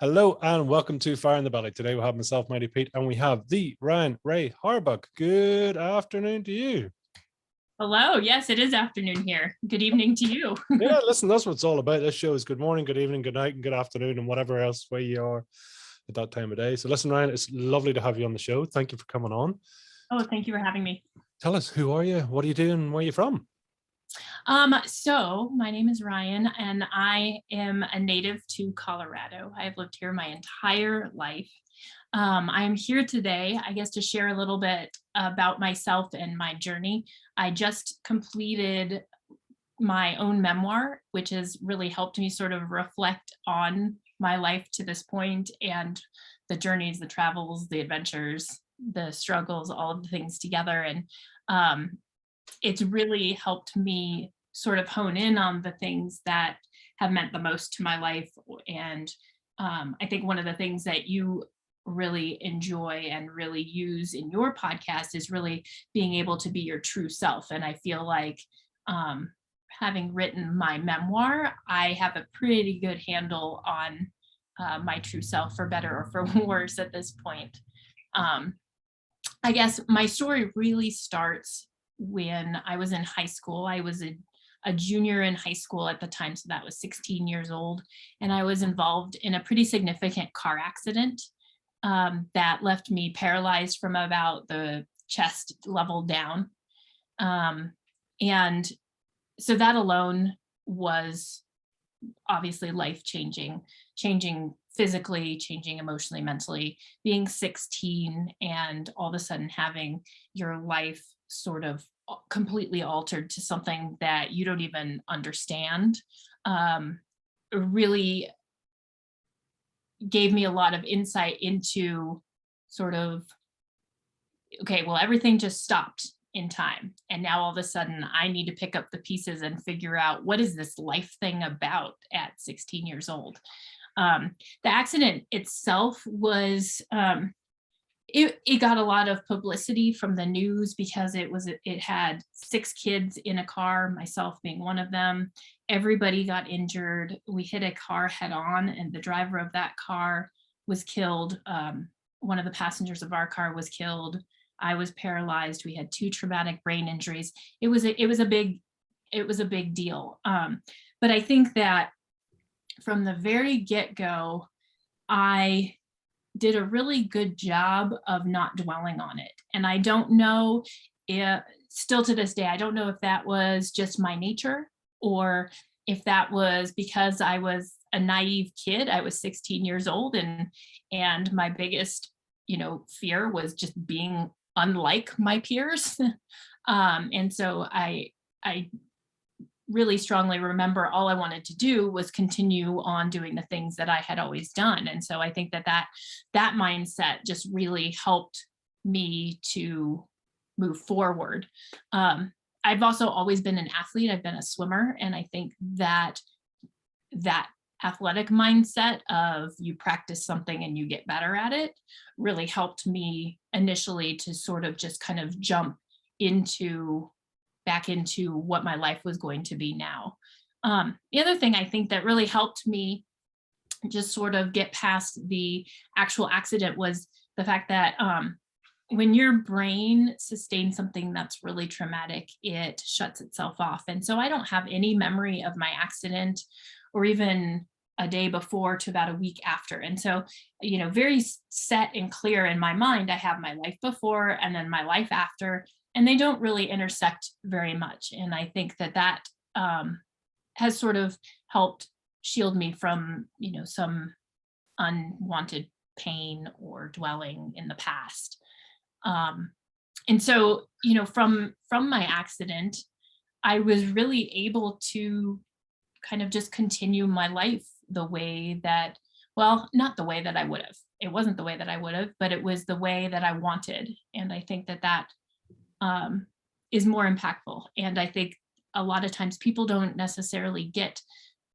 Hello and welcome to Fire in the Belly. Today we have myself, Mighty Pete, and we have the Rae Harbuck. Good afternoon to you. Hello. Yes, it is afternoon here. Good evening to you. Yeah, listen, that's what it's all about. This show is good morning, good evening, good night, and good afternoon, and whatever else way you are at that time of day. So listen, Ryan, it's lovely to have you on the show. Thank you for coming on. Oh, thank you for having me. Tell us, who are you? What are you doing? Where are you from? So my name is Ryan and I am a native to Colorado. I've lived here my entire life. I am here today, I guess, to share a little bit about myself and my journey. I just completed my own memoir, which has really helped me sort of reflect on my life to this point and the journeys, the travels, the adventures, the struggles, all of the things together. And it's really helped me sort of hone in on the things that have meant the most to my life. And I think one of the things that you really enjoy and really use in your podcast is really being able to be your true self. And I feel like having written my memoir, I have a pretty good handle on my true self, for better or for worse at this point. I guess my story really starts when I was in high school. I was a junior in high school at the time, so that was 16 years old. And I was involved in a pretty significant car accident that left me paralyzed from about the chest level down. And so that alone was obviously life-changing, changing physically, changing emotionally, mentally. Being 16 and all of a sudden having your life sort of completely altered to something that you don't even understand really gave me a lot of insight into sort of, okay, well, everything just stopped in time. And now all of a sudden I need to pick up the pieces and figure out, what is this life thing about at 16 years old? The accident itself was, it got a lot of publicity from the news because it had 6 kids in a car, myself being one of them. Everybody got injured. We hit a car head on and the driver of that car was killed. One of the passengers of our car was killed. I was paralyzed. We had 2 traumatic brain injuries. It was a big deal. But I think that from the very get-go, I did a really good job of not dwelling on it. And I don't know if, still to this day, I don't know if that was just my nature or if that was because I was a naive kid. I was 16 years old and my biggest, fear was just being unlike my peers. And so I really strongly remember all I wanted to do was continue on doing the things that I had always done. And so I think that mindset just really helped me to move forward. I've also always been an athlete. I've been a swimmer. And I think that athletic mindset of you practice something and you get better at it really helped me initially to sort of just kind of jump back into what my life was going to be now. The other thing I think that really helped me just sort of get past the actual accident was the fact that when your brain sustains something that's really traumatic, it shuts itself off. And so I don't have any memory of my accident or even a day before to about a week after. And so, very set and clear in my mind, I have my life before and then my life after, and they don't really intersect very much. And I think that has sort of helped shield me from, some unwanted pain or dwelling in the past. And so, from my accident, I was really able to kind of just continue my life the way that, well, not the way that I would have. It wasn't the way that I would have, but it was the way that I wanted. And I think that is more impactful. And I think a lot of times people don't necessarily get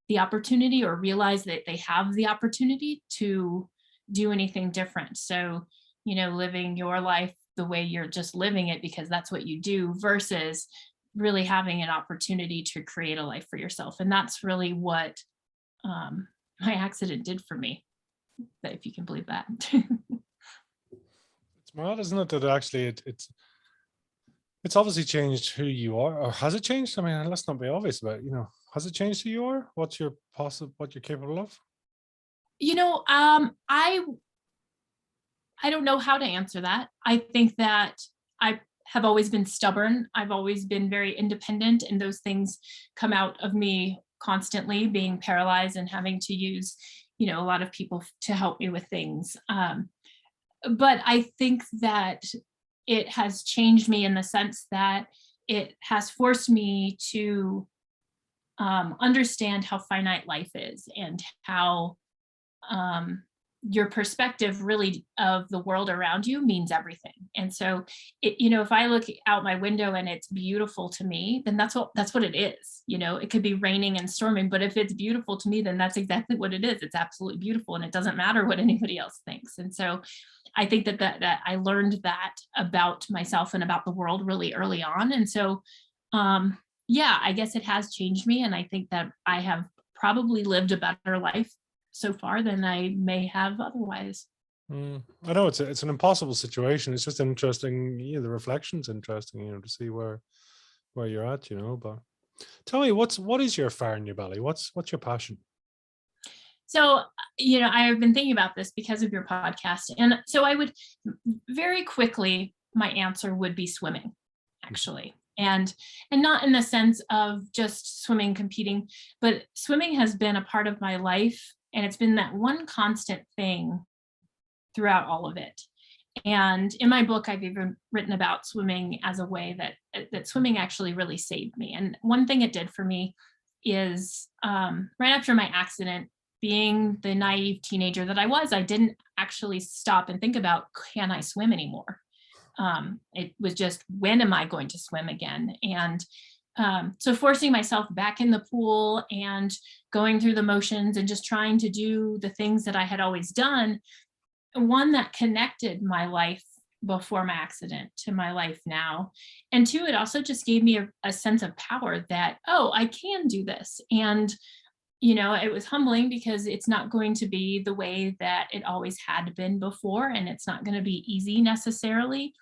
the opportunity or realize that they have the opportunity to do anything different. So, living your life the way you're just living it because that's what you do versus really having an opportunity to create a life for yourself. And that's really what my accident did for me. if you can believe that. It's mad, isn't it? That actually it's obviously changed who you are, or has it changed? I mean, let's not be obvious about it, has it changed who you are? What you're capable of? I don't know how to answer that. I think that I have always been stubborn. I've always been very independent, and those things come out of me constantly, being paralyzed and having to use, a lot of people to help me with things. But I think that it has changed me in the sense that it has forced me to understand how finite life is, and how your perspective really of the world around you means everything. And so if I look out my window and it's beautiful to me, then that's what it is. It could be raining and storming, but if it's beautiful to me, then that's exactly what it is. It's absolutely beautiful, and it doesn't matter what anybody else thinks. And so I think that I learned that about myself and about the world really early on. And so yeah, I guess it has changed me, and I think that I have probably lived a better life so far than I may have otherwise. I know it's an impossible situation. It's just interesting. The reflection's interesting. To see where you're at. But tell me, what is your fire in your belly? What's your passion? So, I've been thinking about this because of your podcast, and so I would very quickly, my answer would be swimming, actually. And not in the sense of just swimming, competing, but swimming has been a part of my life, and it's been that one constant thing throughout all of it. And in my book, I've even written about swimming as a way that swimming actually really saved me. And one thing it did for me is right after my accident, being the naive teenager that I was, I didn't actually stop and think about, can I swim anymore? It was just, when am I going to swim again? And so forcing myself back in the pool and going through the motions and just trying to do the things that I had always done, one, that connected my life before my accident to my life now. And two, it also just gave me a sense of power that, oh, I can do this. And it was humbling because it's not going to be the way that it always had been before, and it's not going to be easy necessarily.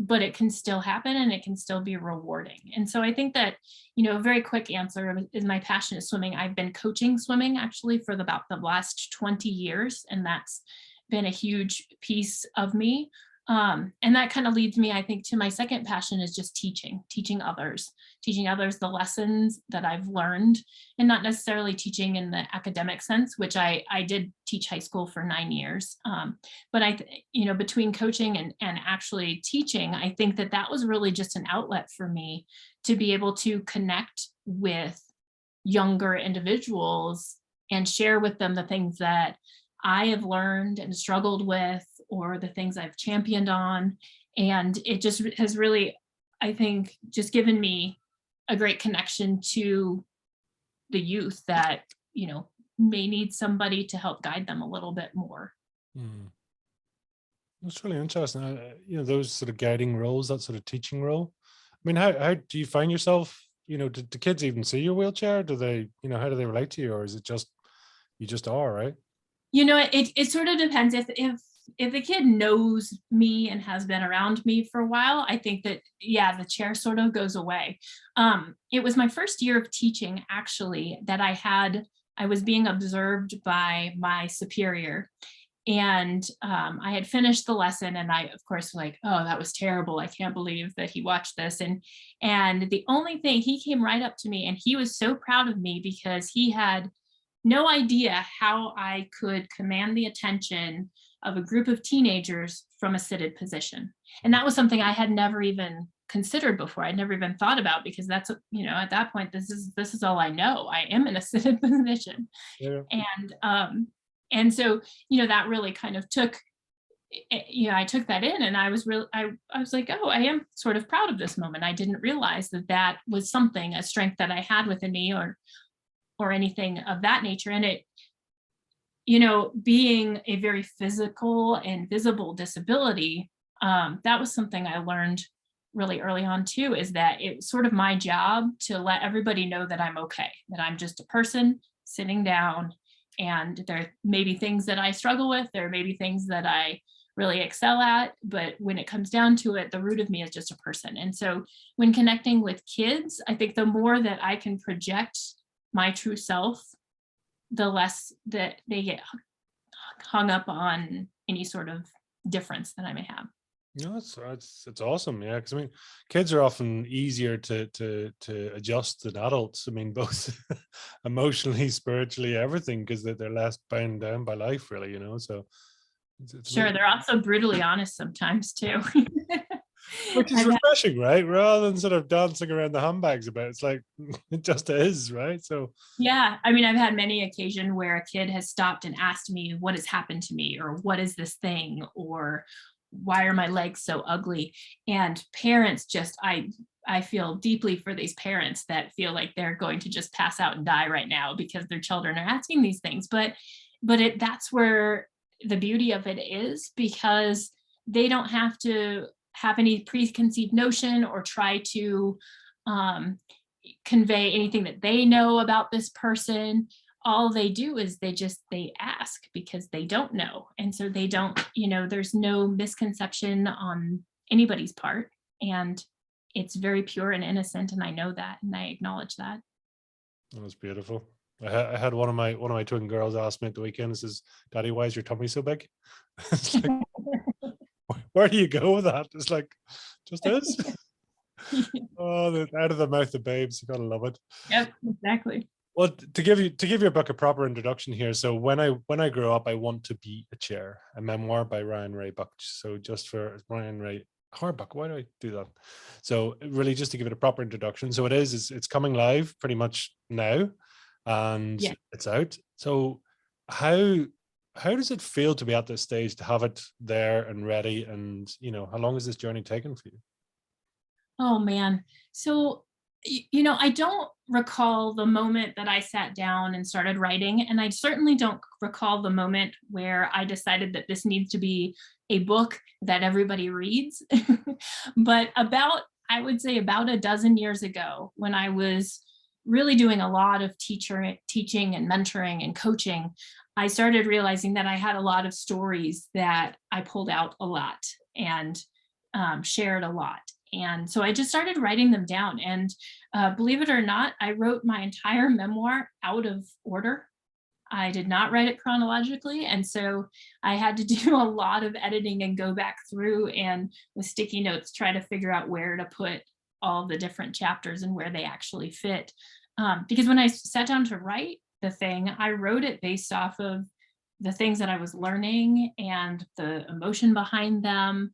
But it can still happen, and it can still be rewarding. And so I think that, a very quick answer is my passion is swimming. I've been coaching swimming actually for about the last 20 years, and that's been a huge piece of me. And that kind of leads me, I think, to my second passion is just teaching others the lessons that I've learned, and not necessarily teaching in the academic sense, which I did teach high school for 9 years. But between coaching and actually teaching, I think that was really just an outlet for me to be able to connect with younger individuals and share with them the things that I have learned and struggled with, or the things I've championed on. And it just has really, I think, just given me a great connection to the youth that, may need somebody to help guide them a little bit more. That's really interesting. Those sort of guiding roles, that sort of teaching role. I mean, how do you find yourself? Did the kids even see your wheelchair? Do they, how do they relate to you, or is it just you just are, right? It sort of depends. If the kid knows me and has been around me for a while, I think that, yeah, the chair sort of goes away. It was my first year of teaching, actually, that I was being observed by my superior. And I had finished the lesson, and I, of course, was like, oh, that was terrible. I can't believe that he watched this. And the only thing, he came right up to me, and he was so proud of me because he had no idea how I could command the attention of a group of teenagers from a seated position. And that was something I had never even considered before. I'd never even thought about, because that's, at that point, this is all I know. I am in a seated position. Yeah. And so, that really kind of took, I took that in, and I was like, oh, I am sort of proud of this moment. I didn't realize that was something, a strength that I had within me, or anything of that nature. And it, being a very physical and visible disability, that was something I learned really early on too, is that it's sort of my job to let everybody know that I'm okay, that I'm just a person sitting down And there may be things that I struggle with, there may be things that I really excel at, but when it comes down to it, the root of me is just a person. And so when connecting with kids, I think the more that I can project my true self, the less that they get hung up on any sort of difference that I may have. No, it's awesome. Yeah, because I mean, kids are often easier to adjust than adults. I mean, both emotionally, spiritually, everything, because they're less bound down by life, really. So it's Sure, they're also brutally honest sometimes too. which is I've had, refreshing, right? Rather than sort of dancing around the handbags about it, it's like it just is, right? So yeah, I mean, I've had many occasions where a kid has stopped and asked me what has happened to me, or what is this thing, or why are my legs so ugly? And parents just, I feel deeply for these parents that feel like they're going to just pass out and die right now because their children are asking these things. But that's where the beauty of it is, because they don't have to have any preconceived notion or try to um, convey anything that they know about this person. All they do is they ask because they don't know. And so they don't, there's no misconception on anybody's part. And it's very pure and innocent. And I know that, and I acknowledge that. that was beautiful. I had one of my twin girls ask me at the weekend, says, "Daddy, why is your tummy so big?" It's like, where do you go with that? It's like, just is. Oh, out of the mouth of babes, you gotta love it. Yep, exactly. Well, to give your book a proper introduction here. So when I grow up, I want to be a chair, a memoir by Ryan Ray Buck. So just for Ryan Ray Harbuck, why do I do that? So really, just to give it a proper introduction. So it's coming live pretty much now, and Yeah. it's out. So how how does it feel to be at this stage, to have it there and ready? And how long has this journey taken for you? Oh man. So, I don't recall the moment that I sat down and started writing. And I certainly don't recall the moment where I decided that this needs to be a book that everybody reads. But I would say about a dozen years ago, when I was really doing a lot of teaching and mentoring and coaching, I started realizing that I had a lot of stories that I pulled out a lot and shared a lot. And so I just started writing them down. And believe it or not, I wrote my entire memoir out of order. I did not write it chronologically. And so I had to do a lot of editing and go back through and with sticky notes, try to figure out where to put all the different chapters and where they actually fit. Because when I sat down to write the thing, I wrote it based off of the things that I was learning and the emotion behind them,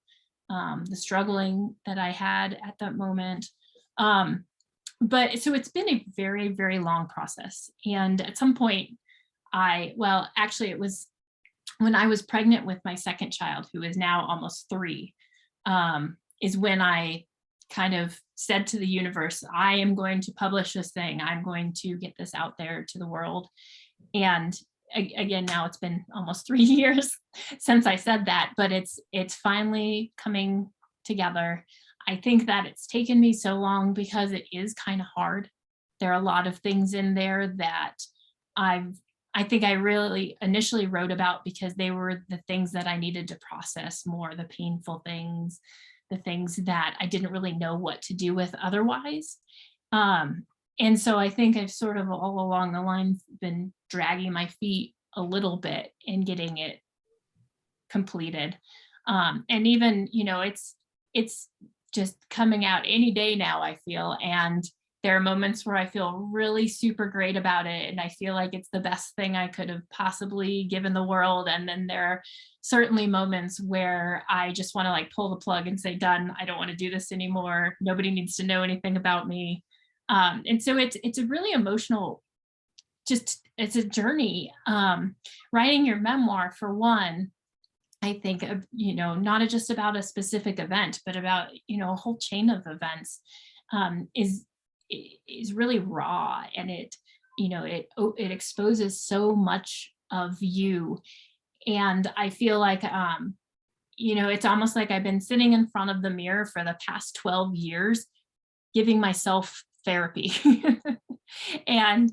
the struggling that I had at that moment. But so it's been a very, very long process. And at some point, actually, it was when I was pregnant with my second child, who is now almost 3, is when I kind of said to the universe, I am going to publish this thing. I'm going to get this out there to the world. And again, now it's been almost 3 years since I said that, but it's finally coming together. I think that it's taken me so long because it is kind of hard. There are a lot of things in there that I think I really initially wrote about because they were the things that I needed to process more, the painful things, the things that I didn't really know what to do with otherwise. And so I think I've sort of all along the line been dragging my feet a little bit in getting it completed. And even, it's just coming out any day now, I feel. And there are moments where I feel really super great about it. And I feel like it's the best thing I could have possibly given the world. And then there are certainly moments where I just want to like pull the plug and say, done, I don't want to do this anymore. Nobody needs to know anything about me. And so it's a really emotional, it's a journey. Writing your memoir, for one, I think, not just about a specific event, but about, a whole chain of events, is really raw, and it exposes so much of you. And I feel like, it's almost like I've been sitting in front of the mirror for the past 12 years, giving myself therapy. And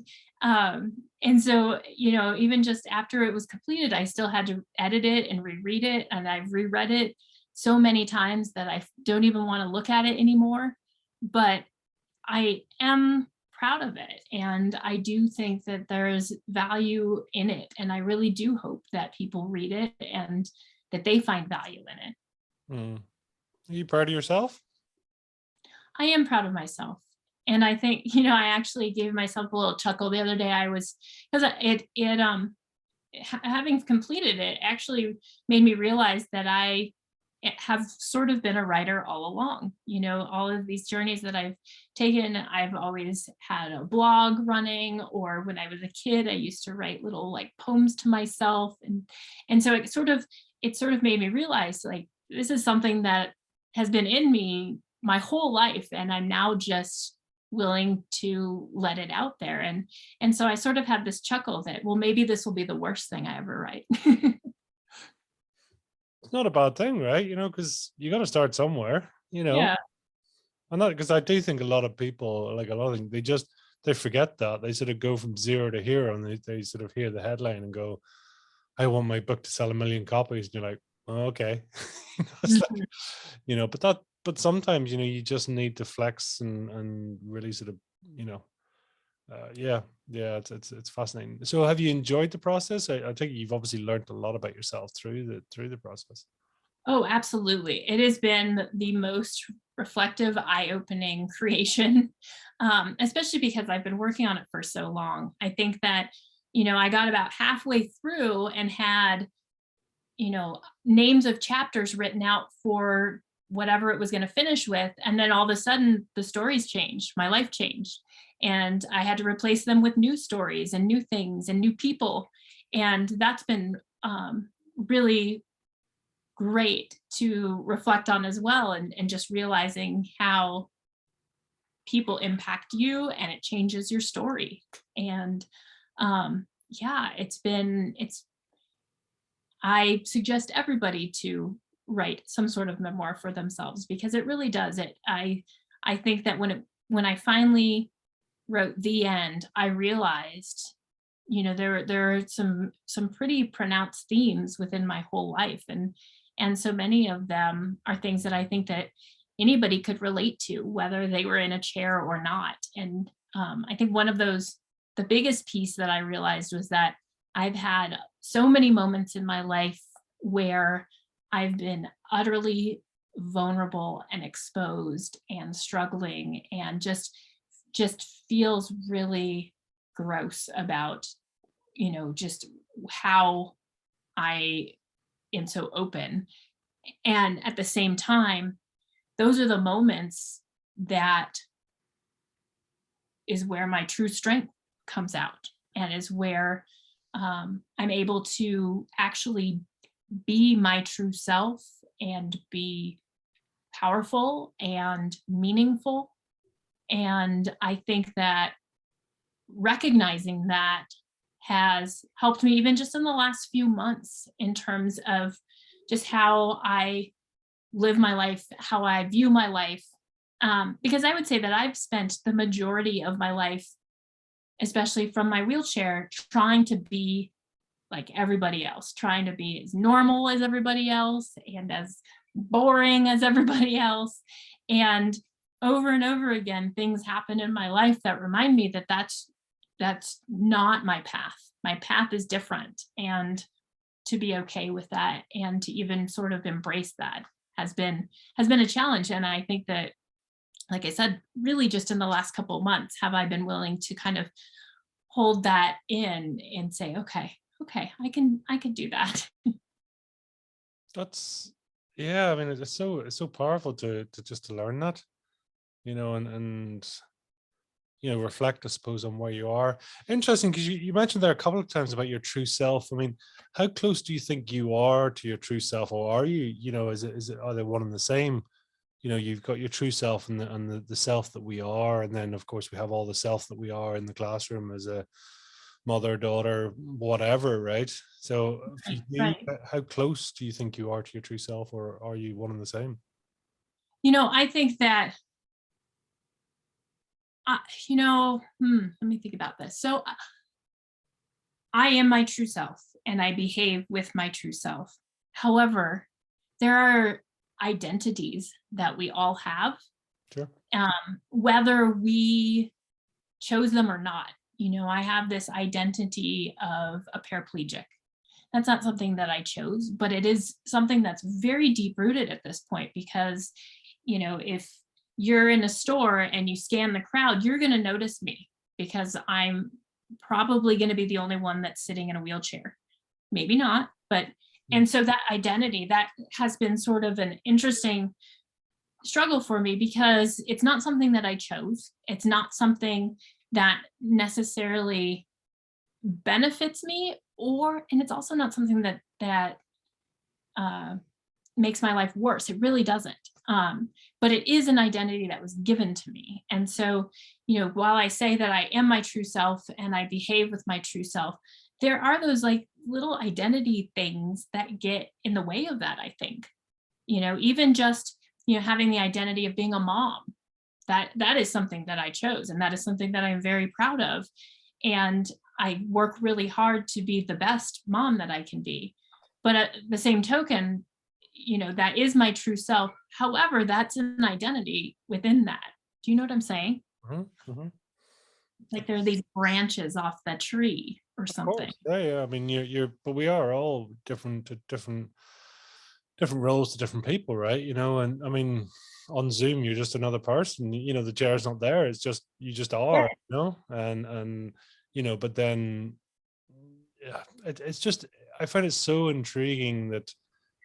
And so, even just after it was completed, I still had to edit it and reread it. And I've reread it so many times that I don't even want to look at it anymore. But I am proud of it. And I do think that there's value in it. And I really do hope that people read it and that they find value in it. Mm. Are you proud of yourself? I am proud of myself. And I think, I actually gave myself a little chuckle the other day. I was, because having completed it actually made me realize that I have sort of been a writer all along. All of these journeys that I've taken, I've always had a blog running, or when I was a kid, I used to write little like poems to myself. And so it sort of made me realize, like, this is something that has been in me my whole life, and I'm now just willing to let it out there. And so I sort of had this chuckle that, well, maybe this will be the worst thing I ever write. It's not a bad thing, right? Because you got to start somewhere, Yeah. and that, because I do think a lot of people, like a lot of things, they forget that. They sort of go from zero to hero, and they sort of hear the headline and go, I want my book to sell 1 million copies. And you're like, oh, okay. It's like, Mhm. but sometimes, you just need to flex and really sort of, yeah, yeah, it's fascinating. So have you enjoyed the process? I think you've obviously learned a lot about yourself through the process. Oh, absolutely. It has been the most reflective, eye-opening creation, especially because I've been working on it for so long. I think that, I got about halfway through and had, names of chapters written out for whatever it was going to finish with. And then all of a sudden, the stories changed. My life changed. And I had to replace them with new stories and new things and new people. And that's been really great to reflect on as well, and just realizing how people impact you and it changes your story. And yeah, it's I suggest everybody to write some sort of memoir for themselves, because it really does it. I think that when I finally wrote the end, I realized, there are some pretty pronounced themes within my whole life, and so many of them are things that I think that anybody could relate to, whether they were in a chair or not. And I think one of those, the biggest piece that I realized was that I've had so many moments in my life where I've been utterly vulnerable and exposed and struggling, and just feels really gross about, just how I am so open. And at the same time, those are the moments that is where my true strength comes out, and is where I'm able to actually be my true self and be powerful and meaningful. And I think that recognizing that has helped me even just in the last few months, in terms of just how I live my life, how I view my life. Because I would say that I've spent the majority of my life, especially from my wheelchair, trying to be like everybody else, trying to be as normal as everybody else and as boring as everybody else. And over again, things happen in my life that remind me that that's not my path. My path is different. And to be okay with that, and to even sort of embrace that, has been a challenge. And I think that, like I said, really just in the last couple of months have I been willing to kind of hold that in and say, okay, I can do that. That's, yeah, I mean, it's so powerful to just to learn that, and reflect, I suppose, on where you are. Interesting, because you mentioned there a couple of times about your true self. I mean, how close do you think you are to your true self, or are you, is it are they one and the same? You've got your true self and the self that we are, and then of course we have all the self that we are in the classroom as a mother, daughter, whatever, right? So for Right, you, right. how close do you think you are to your true self, or are you one and the same? I think that Let me think about this. So I am my true self and I behave with my true self. However, there are identities that we all have, Sure. whether we chose them or not. I have this identity of a paraplegic. That's not something that I chose, but it is something that's very deep rooted at this point because, if you're in a store and you scan the crowd, you're going to notice me because I'm probably going to be the only one that's sitting in a wheelchair. Maybe not, but and so that identity that has been sort of an interesting struggle for me because it's not something that I chose. It's not something that necessarily benefits me, and it's also not something that uh, makes my life worse. It really doesn't. But it is an identity that was given to me. And so, while I say that I am my true self and I behave with my true self, there are those like little identity things that get in the way of that, I think. Even just, having the identity of being a mom, that is something that I chose. And that is something that I'm very proud of. And I work really hard to be the best mom that I can be. But at the same token, that is my true self. However, that's an identity within that. Do you know what I'm saying? Mhm, mhm. Like there are these branches off the tree or Of something. course. Yeah, yeah. I mean, but we are all different to different roles to different people, right? And I mean, on Zoom, you're just another person. The chair's not there. It's just you just Yeah. are, and but then, yeah, it's just I find it so intriguing that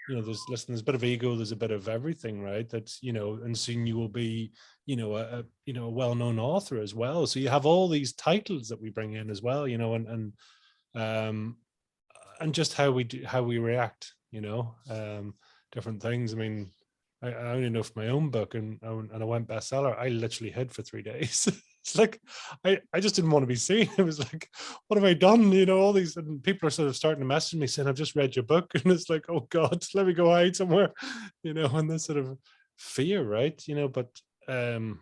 there's a bit of ego, there's a bit of everything, right? That and soon you will be, a well-known author as well. So you have all these titles that we bring in as well, um, and just how we react, different things. I mean, I only know from my own book, and I went bestseller. I literally hid for 3 days. It's like I just didn't want to be seen. It was like, what have I done? All these, and people are sort of starting to message me saying, "I've just read your book," and it's like, oh God, let me go hide somewhere, and this sort of fear, right? But um,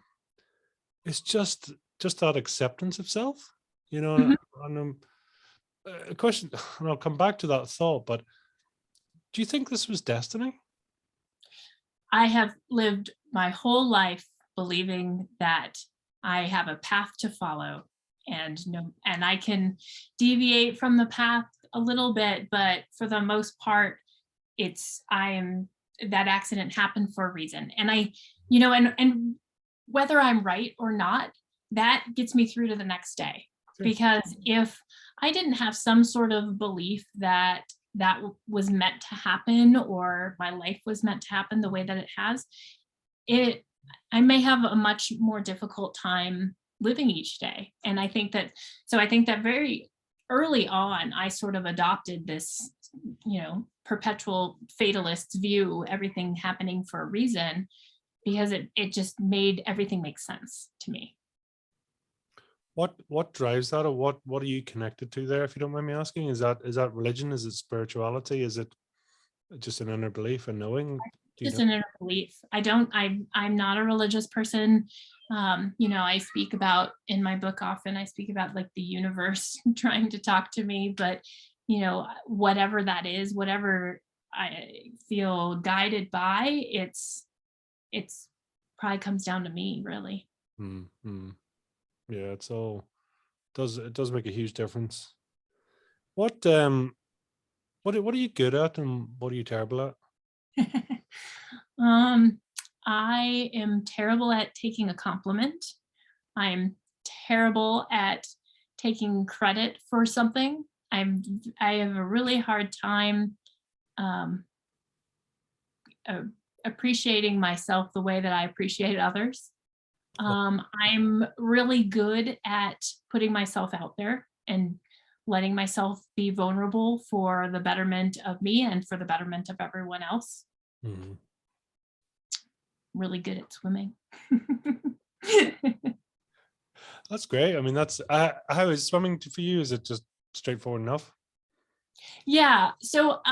it's just that acceptance of self, and, Mhm. a question, and I'll come back to that thought, but do you think this was destiny? I have lived my whole life believing that I have a path to follow and I can deviate from the path a little bit, but for the most part, I am that accident happened for a reason. And and whether I'm right or not, that gets me through to the next day. Sure. Because if I didn't have some sort of belief that was meant to happen or my life was meant to happen the way that it has, it I may have a much more difficult time living each day. And I think that very early on, I sort of adopted this, perpetual fatalist view, everything happening for a reason, because it just made everything make sense to me. What drives that, or what are you connected to there, if you don't mind me asking? Is that religion? Is it spirituality? Is it just an inner belief and knowing? Do you Just know? an inner belief. I'm not a religious person. I speak about in my book often, I speak about like the universe trying to talk to me, but whatever that is, whatever I feel guided by, it's probably comes down to me, really. Mm. Yeah, it does make a huge difference. What what are you good at, and what are you terrible at? um, I am terrible at taking a compliment. I'm terrible at taking credit for something. I have a really hard time um, uh, appreciating myself the way that I appreciate others. I'm really good at putting myself out there and letting myself be vulnerable for the betterment of me and for the betterment of everyone else. Mhm. Really good at swimming. That's great. I mean, how is swimming for you? Is it just straightforward enough? Yeah. So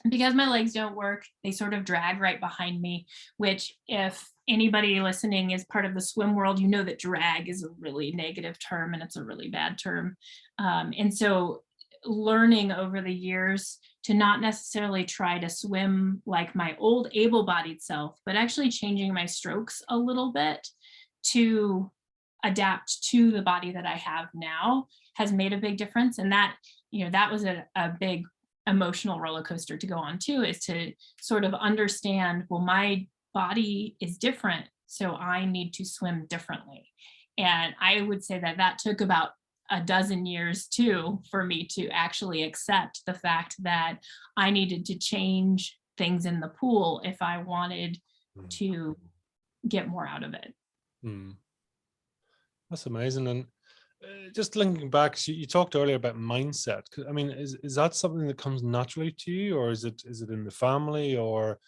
because my legs don't work, they sort of drag right behind me, which if anybody listening is part of the swim world, you know that drag is a really negative term and it's a really bad term. And so learning over the years to not necessarily try to swim like my old able-bodied self, but actually changing my strokes a little bit to adapt to the body that I have now has made a big difference. And that, that was a big emotional roller coaster to go on too, is to sort of understand, well, my body is different, so I need to swim differently. And I would say that that took about a dozen years too for me to actually accept the fact that I needed to change things in the pool if I wanted to get more out of it. That's amazing. And just linking back, so you talked earlier about mindset. I mean, is that something that comes naturally to you, or is it in the family, or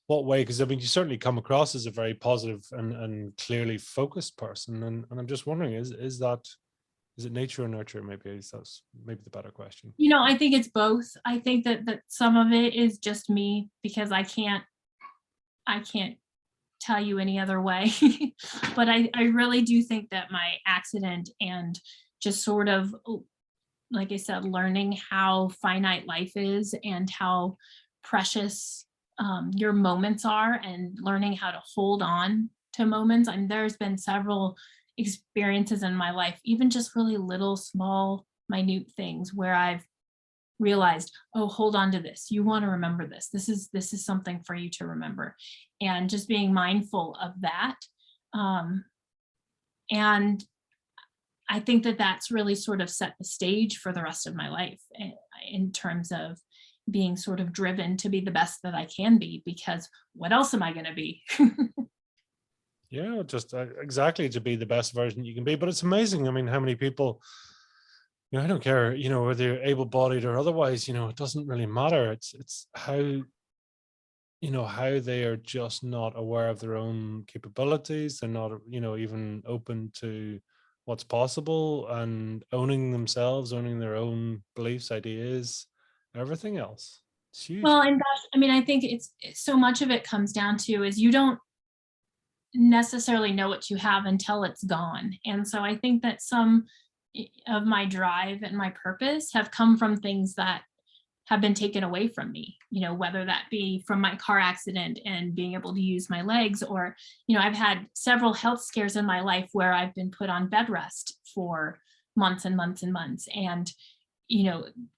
what way? Because I mean, you certainly come across as a very positive and clearly focused person, and I'm just wondering, is it nature or nurture? Maybe that's maybe the better question. I think it's both. I think that some of it is just me, because I can't tell you any other way. But I really do think that my accident and just sort of, like I said, learning how finite life is and how precious your moments are, and learning how to hold on to moments. I mean, there's been several experiences in my life, even just really little, small, minute things where I've realized, oh, hold on to this. You want to remember this. This is something for you to remember. And just being mindful of that. And I think that that's really sort of set the stage for the rest of my life in terms of being sort of driven to be the best that I can be, because what else am I going to be? Yeah, just exactly, to be the best version you can be. But it's amazing. I mean, how many people, I don't care, whether you're able-bodied or otherwise, it doesn't really matter. It's how, how they are just not aware of their own capabilities. They're not, even open to what's possible, and owning themselves, owning their own beliefs, ideas, everything else. It's huge. Well, and gosh, I mean, I think it's so much of it comes down to is you don't necessarily know what you have until it's gone. And so I think that some of my drive and my purpose have come from things that have been taken away from me, whether that be from my car accident and being able to use my legs, or, I've had several health scares in my life where I've been put on bed rest for months and months and months. And,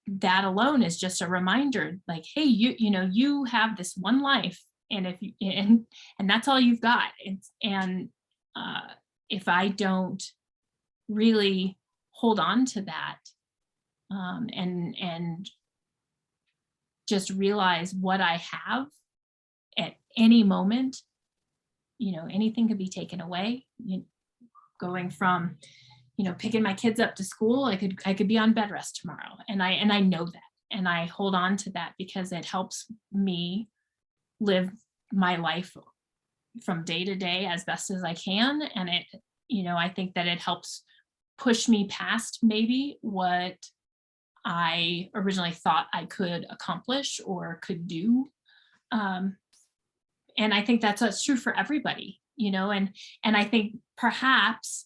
that alone is just a reminder, like, hey, you have this one life, and if you, and that's all you've got. And if I don't really hold on to that, and just realize what I have at any moment, anything could be taken away. Going from, picking my kids up to school, I could be on bed rest tomorrow. And I know that, and I hold on to that because it helps me live my life from day to day as best as I can. And it, I think that it helps push me past maybe what I originally thought I could accomplish or could do. And I think that's true for everybody, and I think perhaps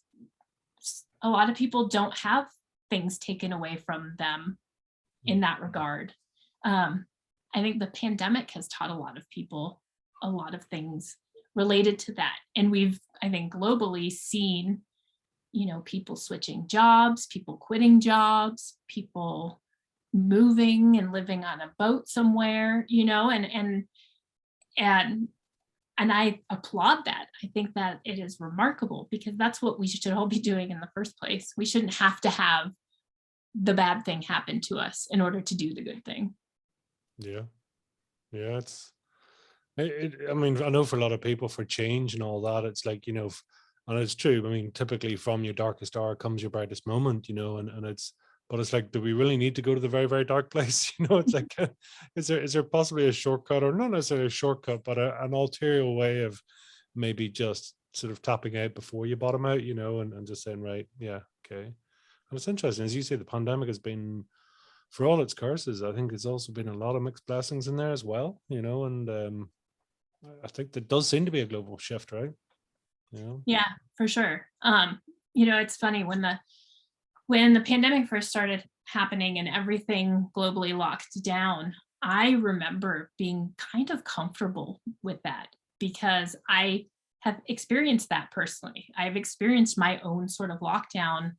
a lot of people don't have things taken away from them in that regard. I think the pandemic has taught a lot of people a lot of things related to that. And we've, I think, globally seen, people switching jobs, people quitting jobs, people moving and living on a boat somewhere, and I applaud that. I think that it is remarkable, because that's what we should all be doing in the first place. We shouldn't have to have the bad thing happen to us in order to do the good thing. Yeah. I mean, I know for a lot of people, for change and all that, it's like, and it's true. I mean, typically from your darkest hour comes your brightest moment, and but it's like, do we really need to go to the very, very dark place? It's like, is there possibly a shortcut, or not necessarily a shortcut, but an ulterior way of maybe just sort of tapping out before you bottom out, and just saying, right, yeah, okay. And it's interesting, as you say, the pandemic has been, for all its curses, I think it's also been a lot of mixed blessings in there as well, and I think there does seem to be a global shift, right? Yeah, for sure. It's funny when the pandemic first started happening and everything globally locked down, I remember being kind of comfortable with that because I have experienced that personally. I've experienced my own sort of lockdown,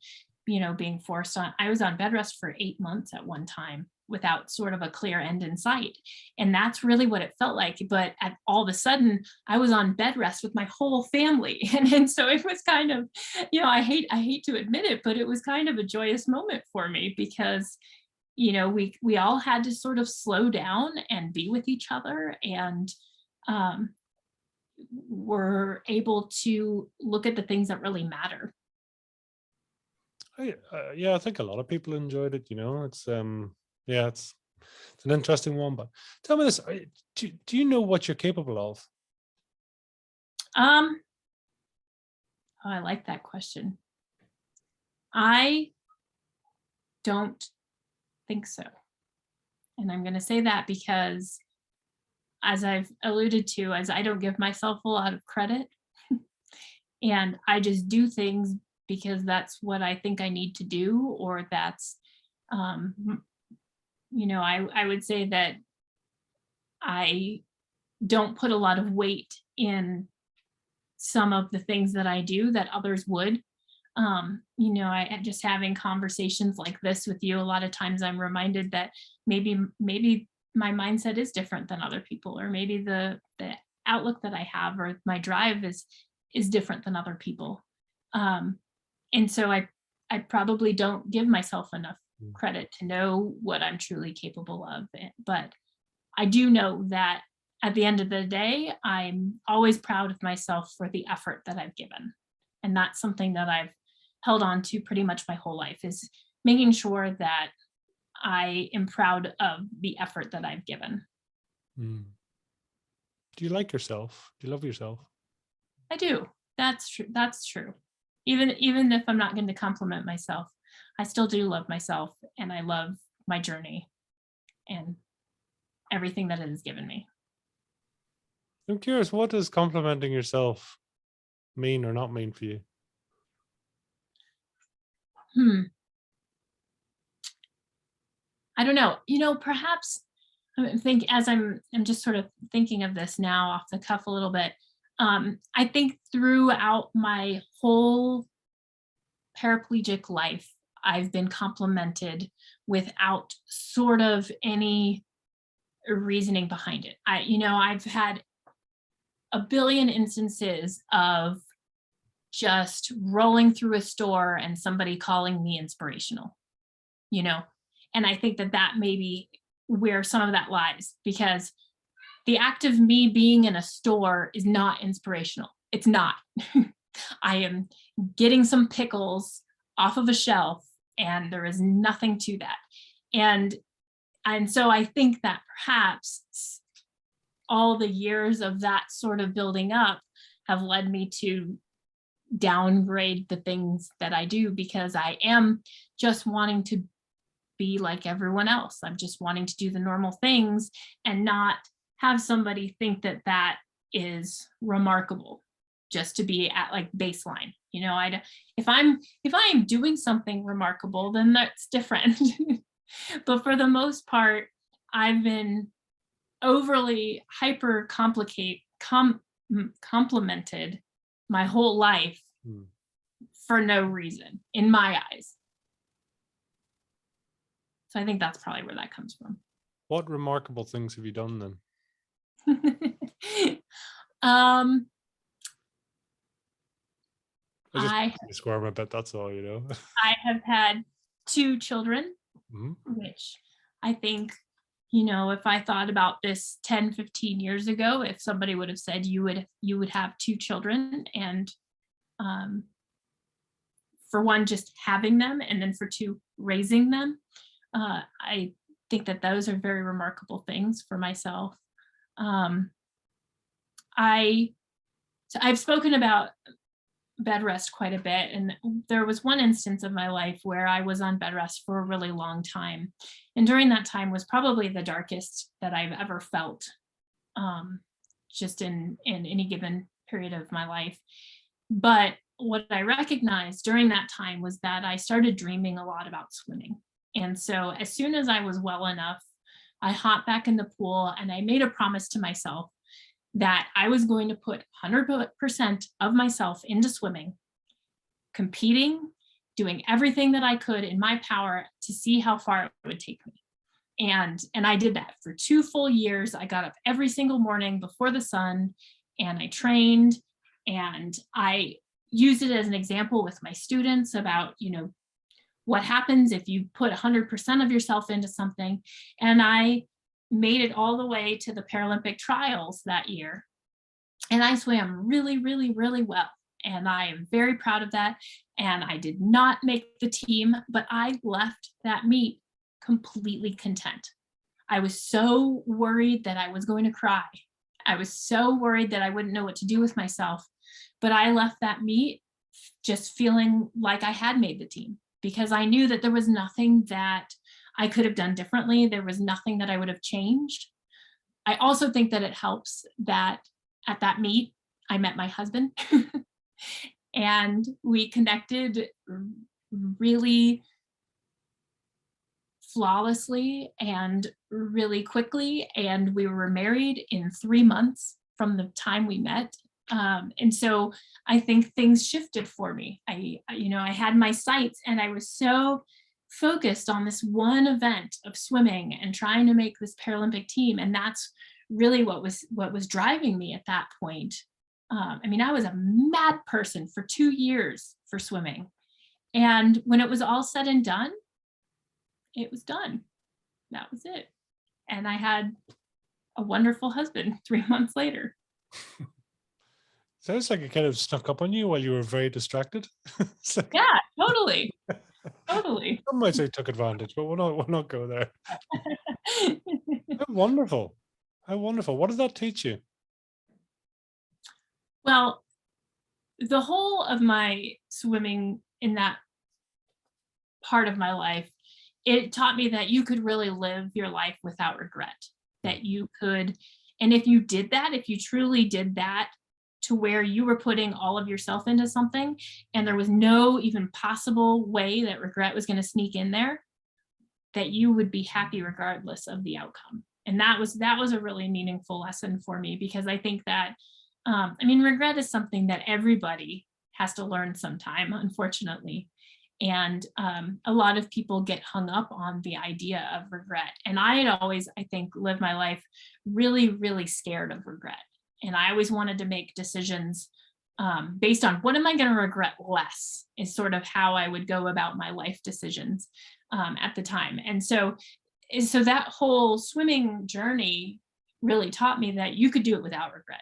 being forced on. I was on bed rest for 8 months at one time without sort of a clear end in sight. And that's really what it felt like. But all of a sudden, I was on bed rest with my whole family. And so it was kind of, I hate to admit it, but it was kind of a joyous moment for me because, we all had to sort of slow down and be with each other. And were able to look at the things that really matter. Yeah, I think a lot of people enjoyed it. It's yeah, it's an interesting one. But tell me this: do you know what you're capable of? Um, oh, I like that question. I don't think so. And I'm going to say that because, as I've alluded to, as I don't give myself a lot of credit and I just do things because that's what I think I need to do, or that's, I would say that I don't put a lot of weight in some of the things that I do that others would. I just having conversations like this with you, a lot of times I'm reminded that maybe my mindset is different than other people, or maybe the outlook that I have or my drive is different than other people. Um, and so I probably don't give myself enough Mm. credit to know what I'm truly capable of. But I do know that at the end of the day, I'm always proud of myself for the effort that I've given. And that's something that I've held on to pretty much my whole life, is making sure that I am proud of the effort that I've given. Mm. Do you like yourself? Do you love yourself? I do. That's true. That's true. Even if I'm not going to compliment myself, I still do love myself and I love my journey and everything that it has given me. I'm curious, what does complimenting yourself mean or not mean for you? Hmm. I don't know. Perhaps I think as I'm just sort of thinking of this now off the cuff a little bit. I think throughout my whole paraplegic life, I've been complimented without sort of any reasoning behind it. I've had a billion instances of just rolling through a store and somebody calling me inspirational, you know, and I think that may be where some of that lies, because the act of me being in a store is not inspirational. It's not. I am getting some pickles off of a shelf and there is nothing to that. And so I think that perhaps all the years of that sort of building up have led me to downgrade the things that I do, because I am just wanting to be like everyone else. I'm just wanting to do the normal things and not have somebody think that that is remarkable, just to be at like baseline. If I am doing something remarkable, then that's different. But for the most part, I've been overly hyper complimented my whole life Hmm. for no reason in my eyes. So I think that's probably where that comes from. What remarkable things have you done then? um I just I squirm a bit, that's all, I have had 2 children, Mhm. which I think, if I thought about this 10, 15 years ago, if somebody would have said you would have 2 children, and um, for one, just having them, and then for 2, raising them, I think that those are very remarkable things for myself. Um, I've spoken about bed rest quite a bit. And there was one instance of my life where I was on bed rest for a really long time. And during that time was probably the darkest that I've ever felt, just in any given period of my life. But what I recognized during that time was that I started dreaming a lot about swimming. And so as soon as I was well enough, I hopped back in the pool and I made a promise to myself that I was going to put 100% of myself into swimming, competing, doing everything that I could in my power to see how far it would take me. And I did that for 2 full years. I got up every single morning before the sun and I trained, and I used it as an example with my students about, what happens if you put 100% of yourself into something. And I made it all the way to the Paralympic trials that year. And I swam really, really, really well. And I am very proud of that. And I did not make the team, but I left that meet completely content. I was so worried that I was going to cry. I was so worried that I wouldn't know what to do with myself. But I left that meet just feeling like I had made the team, because I knew that there was nothing that I could have done differently. There was nothing that I would have changed. I also think that it helps that at that meet, I met my husband and we connected really flawlessly and really quickly. And we were married in 3 months from the time we met. And so I think things shifted for me. I had my sights and I was so focused on this one event of swimming and trying to make this Paralympic team. And that's really what was driving me at that point. I was a mad person for 2 years for swimming. And when it was all said and done, it was done. That was it. And I had a wonderful husband 3 months later. Sounds like it kind of snuck up on you while you were very distracted. It's like, Yeah, totally. Totally. some might say took advantage, but we'll not go there. How wonderful. How wonderful. What does that teach you? Well, the whole of my swimming in that part of my life, it taught me that you could really live your life without regret. That you could, and if you did that, if you truly did that to where you were putting all of yourself into something and there was no even possible way that regret was going to sneak in there, that you would be happy regardless of the outcome. And that was a really meaningful lesson for me, because I think that regret is something that everybody has to learn sometime, unfortunately. And a lot of people get hung up on the idea of regret. And I had always, I think, lived my life really, really scared of regret. And I always wanted to make decisions based on what am I going to regret less, is sort of how I would go about my life decisions at the time. And so that whole swimming journey really taught me that you could do it without regret.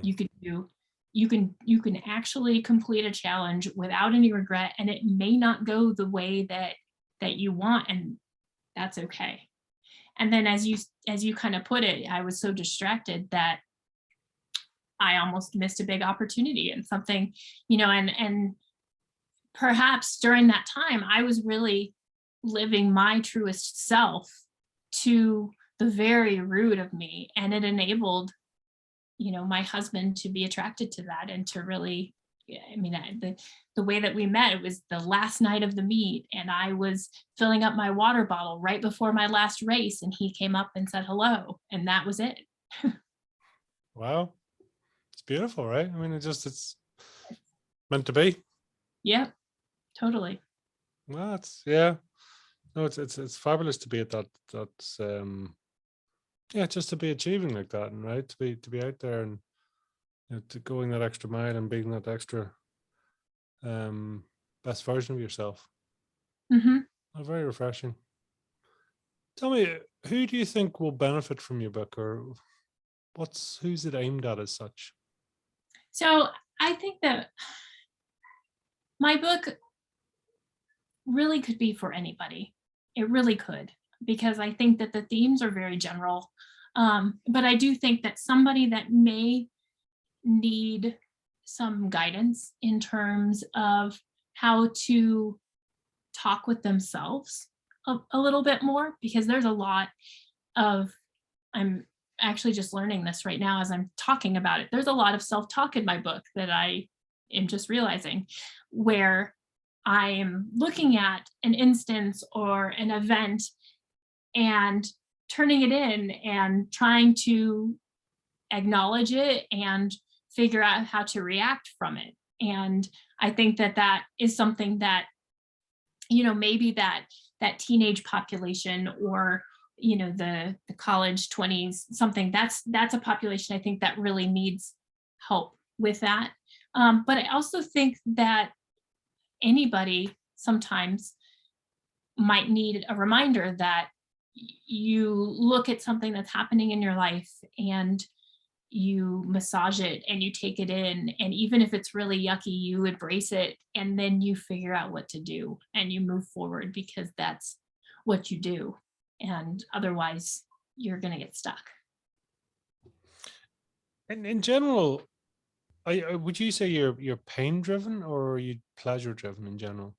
You could do, you can actually complete a challenge without any regret, and it may not go the way that you want, and that's okay. And then as you kind of put it, I was so distracted that I almost missed a big opportunity and something, and perhaps during that time I was really living my truest self to the very root of me, and it enabled my husband to be attracted to that and to really, the way that we met, it was the last night of the meet and I was filling up my water bottle right before my last race and he came up and said hello, and that was it. Wow. It's beautiful, right? It's meant to be. Yep, totally. Well, yeah. No, it's fabulous to be at that yeah, just to be achieving like that, and right, to be out there and to going that extra mile and being that extra best version of yourself. Hmm. Very refreshing. Tell me, who do you think will benefit from your book, or who's it aimed at as such? So I think that my book really could be for anybody. It really could, because I think that the themes are very general. But I do think that somebody that may need some guidance in terms of how to talk with themselves a little bit more, because there's a lot of, I'm actually just learning this right now as I'm talking about it. There's a lot of self-talk in my book that I am just realizing, where I am looking at an instance or an event and turning it in and trying to acknowledge it and figure out how to react from it. And I think that that is something that, maybe that teenage population, or the college 20s, something that's a population I think that really needs help with that. But I also think that anybody sometimes might need a reminder that you look at something that's happening in your life and you massage it and you take it in, and even if it's really yucky, you embrace it, and then you figure out what to do and you move forward, because that's what you do, and otherwise you're going to get stuck. And in general, would you say you're pain driven, or are you pleasure driven in general?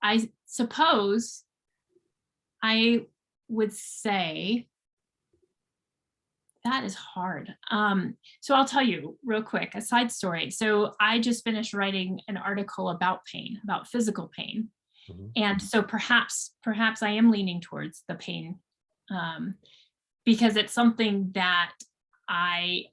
I suppose I would say that is hard. So I'll tell you real quick, a side story. So I just finished writing an article about pain, about physical pain. Mhm. And so perhaps I am leaning towards the pain, because it's something that I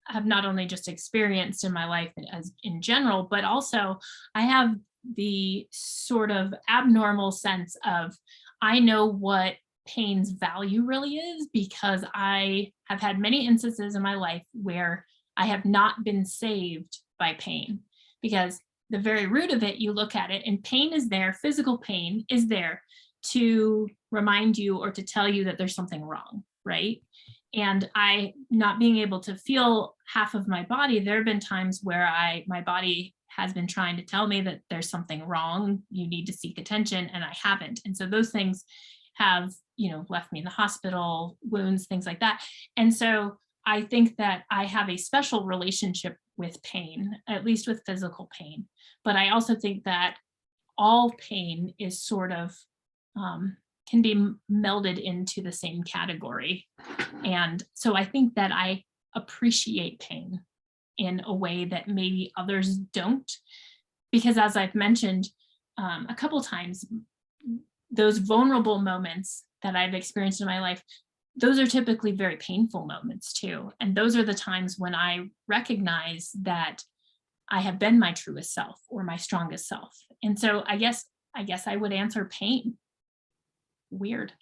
have not only just experienced in my life as in general, but also I have the sort of abnormal sense of, I know what pain's value really is, because I have had many instances in my life where I have not been saved by pain, because the very root of it, you look at it and pain is there, physical pain is there to remind you or to tell you that there's something wrong, right? And I not being able to feel half of my body, there have been times where my body has been trying to tell me that there's something wrong, you need to seek attention, and I haven't. And so those things have, left me in the hospital, wounds, things like that. And so I think that I have a special relationship with pain, at least with physical pain. But I also think that all pain is sort of, can be melded into the same category. And so I think that I appreciate pain in a way that maybe others don't, because as I've mentioned a couple times, those vulnerable moments that I've experienced in my life, those are typically very painful moments too. And those are the times when I recognize that I have been my truest self or my strongest self. And so I guess I would answer pain. Weird.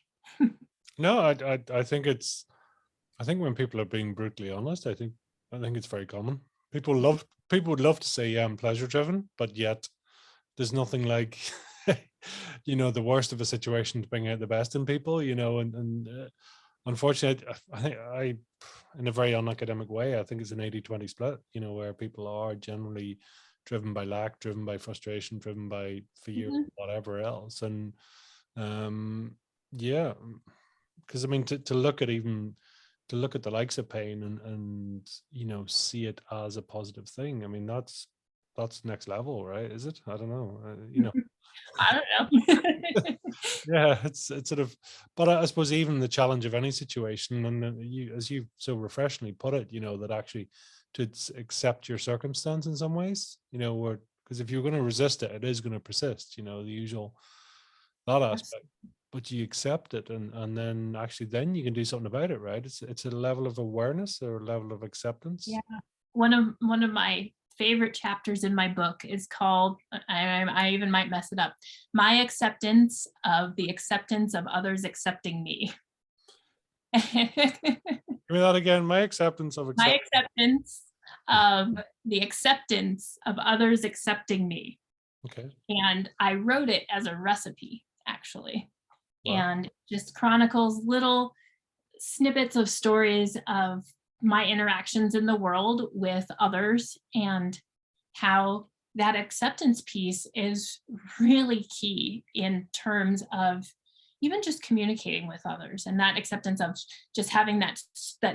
No, I think I think when people are being brutally honest, I think it's very common. People would love to say, yeah, I'm pleasure driven, but yet there's nothing like the worst of a situation to bring out the best in people, and unfortunately, I think in a very unacademic way, I think it's an 80-20 split, where people are generally driven by lack, driven by frustration, driven by fear, whatever else. And yeah, because I mean, to look at the likes of pain and see it as a positive thing, I mean, that's next level, right? Is it? I don't know. I don't know. Yeah, it's sort of, but I suppose even the challenge of any situation, and as you so refreshingly put it, that actually to accept your circumstance in some ways, where, because if you're going to resist it, it is going to persist, the usual, that aspect. But you accept it, and then actually then you can do something about it, right? It's a level of awareness or a level of acceptance. Yeah. One of my favorite chapters in my book is called, I even might mess it up, My Acceptance of the Acceptance of Others Accepting Me. Give me that again. My acceptance of My acceptance of the acceptance of others accepting me. Okay. And I wrote it as a recipe, actually. Wow. And just chronicles little snippets of stories of my interactions in the world with others, and how that acceptance piece is really key in terms of even just communicating with others, and that acceptance of just having that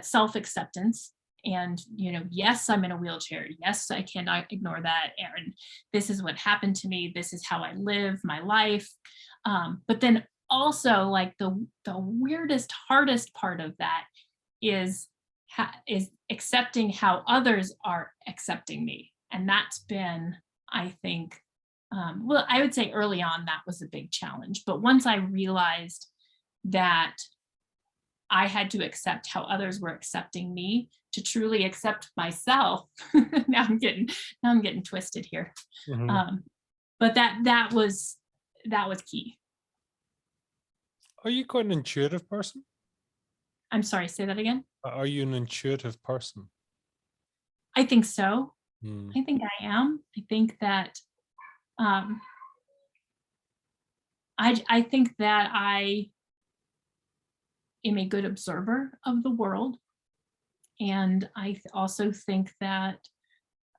self-acceptance. And yes, I'm in a wheelchair, yes, I cannot ignore that, and this is what happened to me, this is how I live my life. But then also, like, the weirdest, hardest part of that is is accepting how others are accepting me. And that's been, I think, well, I would say early on that was a big challenge. But once I realized that I had to accept how others were accepting me to truly accept myself. Now I'm getting twisted here. Mhm. Um, but that was key. Are you quite an intuitive person? I'm sorry, say that again. Are you an intuitive person? I think so. Hmm. I think I am. I think that um, I think that I am a good observer of the world, and also think that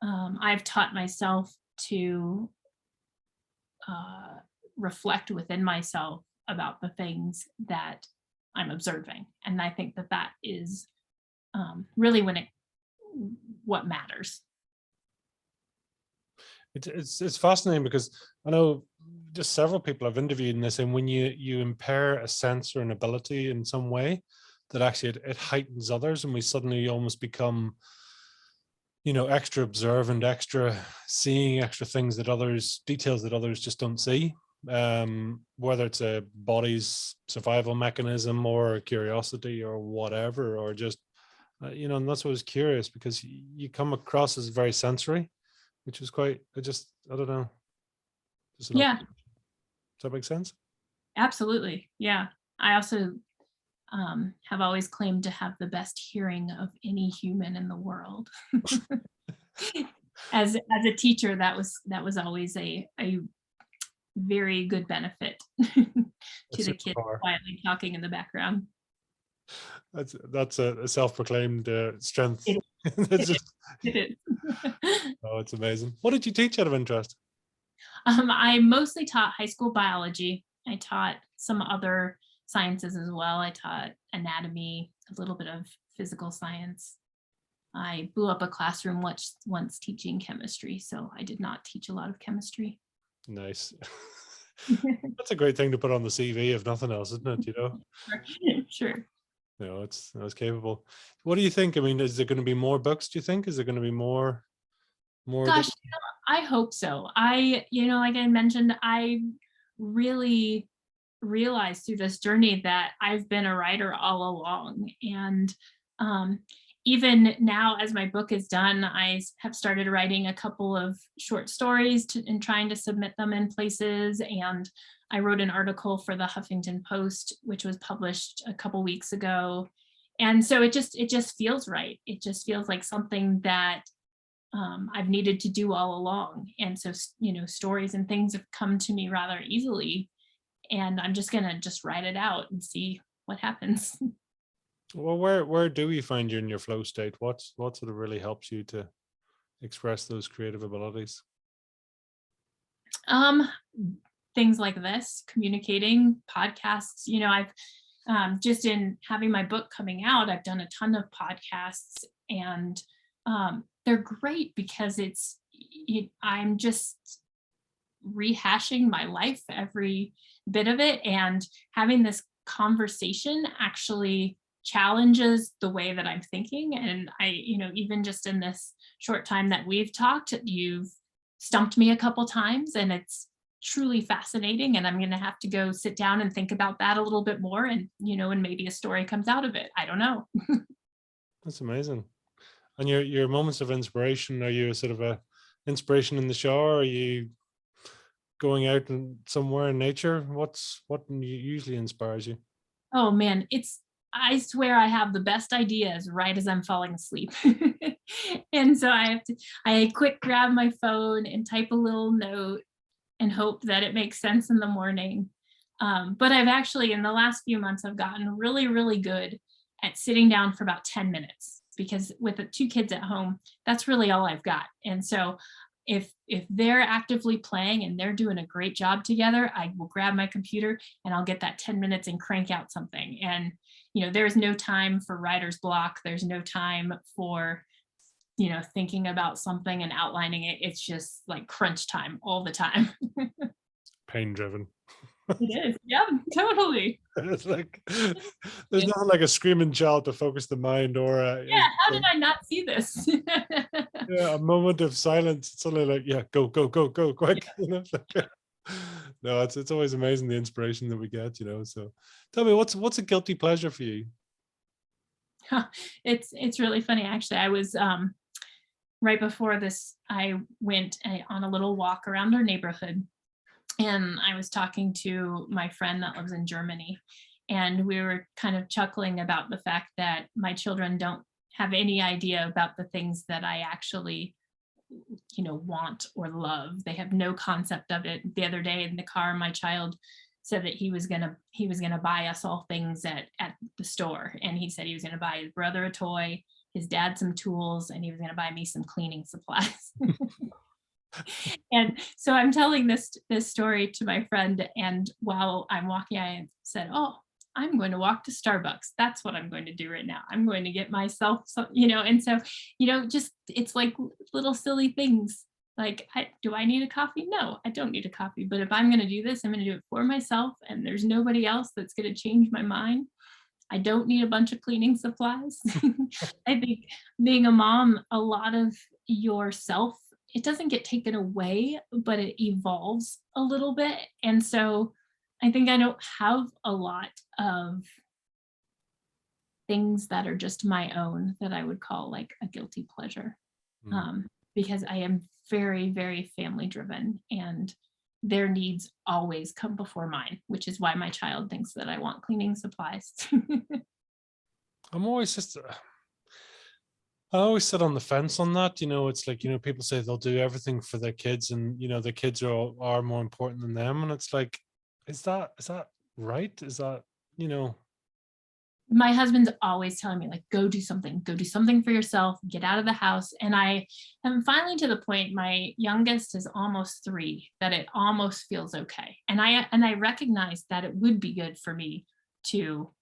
I've taught myself to uh, reflect within myself about the things that I'm observing. And I think that that is really what matters. It's fascinating because I know just several people I've interviewed in this, and when you impair a sense or an ability in some way, that actually it heightens others, and we suddenly almost become, extra observant, extra seeing extra things that others, details that others just don't see. Whether it's a body's survival mechanism or curiosity or whatever, or just and that's what I was curious, because you come across as very sensory, which was quite, I don't know, just an Yeah, observation. Does that make sense? absolutely. Yeah. I also have always claimed to have the best hearing of any human in the world. As a teacher, that was always a very good benefit A to the kids superpower. quietly talking in the background. That's a self-proclaimed strength. It, That's it is. just, It is. oh, it's amazing. What did you teach out of interest? I mostly taught high school biology. I taught some other sciences as well. I taught anatomy, a little bit of physical science. I blew up a classroom once teaching chemistry, so I did not teach a lot of chemistry. Nice. That's a great thing to put on the CV, if nothing else, isn't it? Sure. It's capable. What do you think? I mean, is there going to be more books? Do you think? Is there going to be more Gosh, different? I hope so. Like I mentioned, I really realized through this journey that I've been a writer all along. And um, even now, as my book is done, I have started writing a couple of short stories and trying to submit them in places. And I wrote an article for the Huffington Post, which was published a couple weeks ago. And so it just feels right. It just feels like something that I've needed to do all along. And so, stories and things have come to me rather easily. And I'm just gonna just write it out and see what happens. Well, where do you find you in your flow state? What sort of really helps you to express those creative abilities? um, Things like this, communicating, podcasts. I've just in having my book coming out, I've done a ton of podcasts, and they're great because I'm just rehashing my life, every bit of it, and having this conversation actually challenges the way that I'm thinking. And even just in this short time that we've talked, you've stumped me a couple times, and it's truly fascinating. And I'm going to have to go sit down and think about that a little bit more, and maybe a story comes out of it. I don't know. That's amazing. And your moments of inspiration, are you a sort of a inspiration in the shower? Are you going out and somewhere in nature? What usually inspires you? Oh man, I swear I have the best ideas right as I'm falling asleep. And so I quick grab my phone and type a little note and hope that it makes sense in the morning. But I've actually, in the last few months, I've gotten really, really good at sitting down for about 10 minutes, because with the two kids at home, that's really all I've got. And so if they're actively playing and they're doing a great job together, I will grab my computer and I'll get that 10 minutes and crank out something. And there's no time for writer's block. There's no time for thinking about something and outlining it. It's just like crunch time all the time. Pain driven. It is. Yeah, totally. It's like there's nothing like a screaming child to focus the mind, or Yeah, how did I not see this? yeah, a moment of silence. It's suddenly like, yeah, go, go, go, go, quick. It's like, no, it's always amazing the inspiration that we get. So, tell me, what's a guilty pleasure for you? It's really funny actually. I was right before this, I went on a little walk around our neighborhood, and I was talking to my friend that lives in Germany, and we were kind of chuckling about the fact that my children don't have any idea about the things that I actually, want or love. They have no concept of it. The other day in the car, my child said that he was gonna buy us all things at the store, and he said he was gonna buy his brother a toy, his dad some tools, and he was gonna buy me some cleaning supplies. And so I'm telling this story to my friend, and while I'm walking, I said, "Oh, I'm going to walk to Starbucks. That's what I'm going to do right now. I'm going to get myself some." And so, just it's like little silly things. Like, do I need a coffee? No, I don't need a coffee. But if I'm going to do this, I'm going to do it for myself, and there's nobody else that's going to change my mind. I don't need a bunch of cleaning supplies. I think being a mom, a lot of yourself, it doesn't get taken away, but it evolves a little bit. And so I think I don't have a lot of things that are just my own that I would call like a guilty pleasure, Mm. um, because I am very, very family driven, and their needs always come before mine, which is why my child thinks that I want cleaning supplies. I'm always just I always sit on the fence on that. It's like, people say they'll do everything for their kids, and the kids are more important than them. And it's like, is that right? Is that, you know, My husband's always telling me, like, go do something for yourself, get out of the house. And I am finally to the point, my youngest is almost 3, that it almost feels okay. And I recognize that it would be good for me to,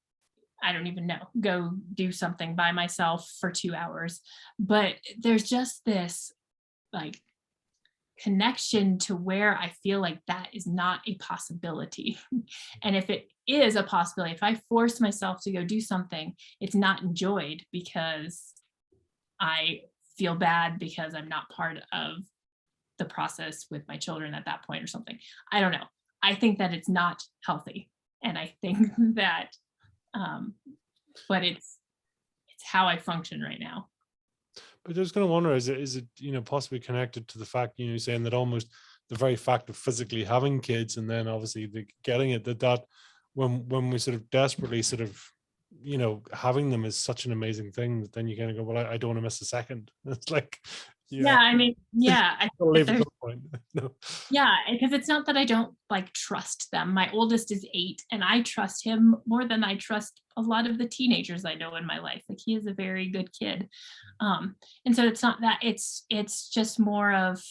I don't even know, go do something by myself for 2 hours. But there's just this like connection to where I feel like that is not a possibility. And if it is a possibility, if I force myself to go do something, it's not enjoyed because I feel bad because I'm not part of the process with my children at that point or something. I don't know. I think that it's not healthy. And I think that, um, but it's how I function right now. but I was going to wonder, is it, possibly connected to the fact, you're saying that almost the very fact of physically having kids, and then obviously getting it, that when we sort of desperately sort of, having them is such an amazing thing, that then you kind of go, well, I don't want to miss a second. It's like, Yeah, yeah, I mean, yeah, I think I'll that leave at there's, some point. No. yeah, because it's not that I don't like trust them. My oldest is 8, and I trust him more than I trust a lot of the teenagers I know in my life. Like, he is a very good kid. And so it's not that, it's just more of,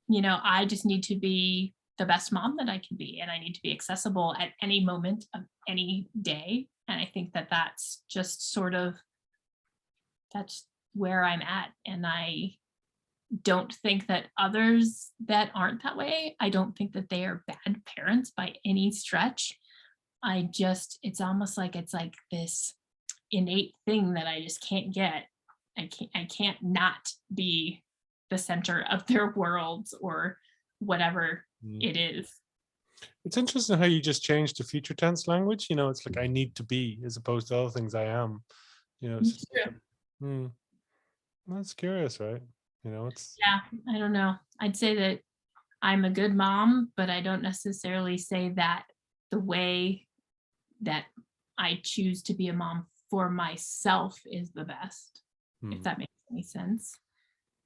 I just need to be the best mom that I can be, and I need to be accessible at any moment of any day. And I think that that's just sort of, that's where I'm at. And I don't think that others that aren't that way, I don't think that they are bad parents by any stretch. It's almost like it's like this innate thing that I just can't get. I can't not be the center of their worlds or whatever Mm. it is. It's interesting how you just changed to future tense language. It's like, I need to be, as opposed to other things, I am. It's just like, True. hmm, that's curious, right? It's Yeah, I don't know. I'd say that I'm a good mom, but I don't necessarily say that the way that I choose to be a mom for myself is the best, if hmm, that makes any sense.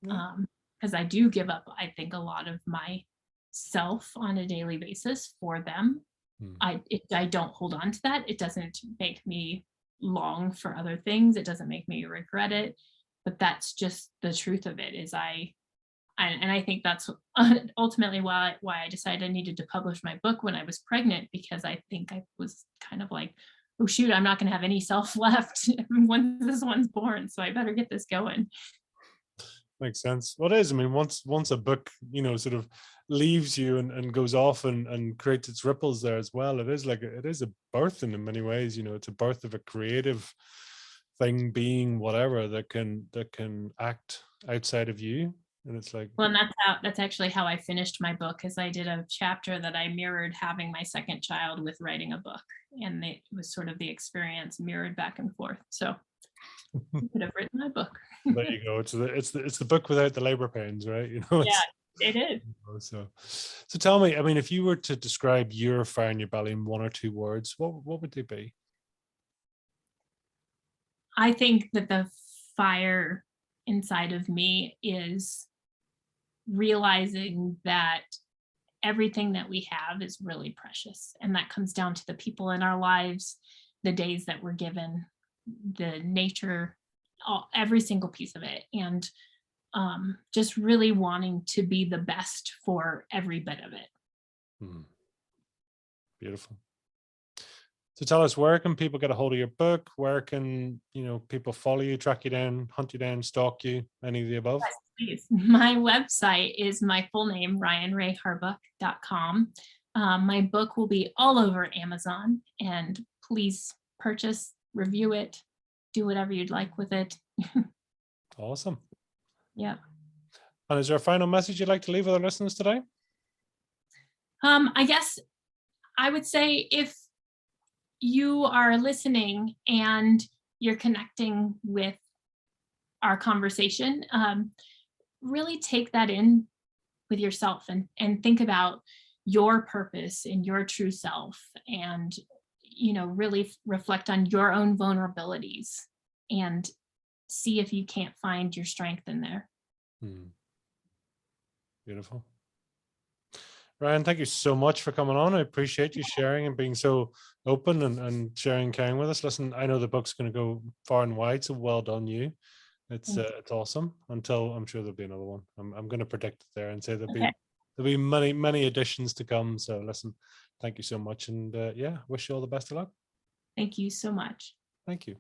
yeah, Um, because I do give up, I think, a lot of myself on a daily basis for them. hmm. I don't hold on to that. It doesn't make me long for other things. It doesn't make me regret it. But that's just the truth of it. And I think that's ultimately why I decided I needed to publish my book when I was pregnant, because I think I was kind of like, oh shoot, I'm not going to have any self left once this one's born, so I better get this going. Makes sense. What is? I mean, once a book, sort of leaves you and goes off and creates its ripples there as well. It is like it is a birth in many ways. It's a birth of a creative thing, being, whatever, that can act outside of you. And it's like, Well, and that's actually how I finished my book, is I did a chapter that I mirrored having my second child with writing a book. And it was sort of the experience mirrored back and forth. So I could have written my book. there you go. It's the book without the labor pains, right? Yeah, it is. So tell me, I mean, if you were to describe your fire in your belly in one or two words, what would they be? I think that the fire inside of me is realizing that everything that we have is really precious. And that comes down to the people in our lives, the days that we're given, the nature, every single piece of it. And just really wanting to be the best for every bit of it. Beautiful. So tell us, where can people get a hold of your book? Where can people follow you, track you down, hunt you down, stalk you? Any of the above? Yes, please. My website is my full name, RyanRaeHarbuck.com. My book will be all over Amazon, and please purchase, review it, do whatever you'd like with it. Awesome. Yeah. And is there a final message you'd like to leave with our listeners today? I guess I would say, if you are listening and you're connecting with our conversation, really take that in with yourself and think about your purpose and your true self, and really reflect on your own vulnerabilities and see if you can't find your strength in there. Beautiful. Ryan, thank you so much for coming on. I appreciate you sharing and being so open and sharing, caring with us. Listen, I know the book's going to go far and wide, so well done you. It's awesome. Until I'm sure there'll be another one. I'm going to predict it there and say there'll be many additions to come. So listen, thank you so much, and wish you all the best of luck. Thank you so much. Thank you.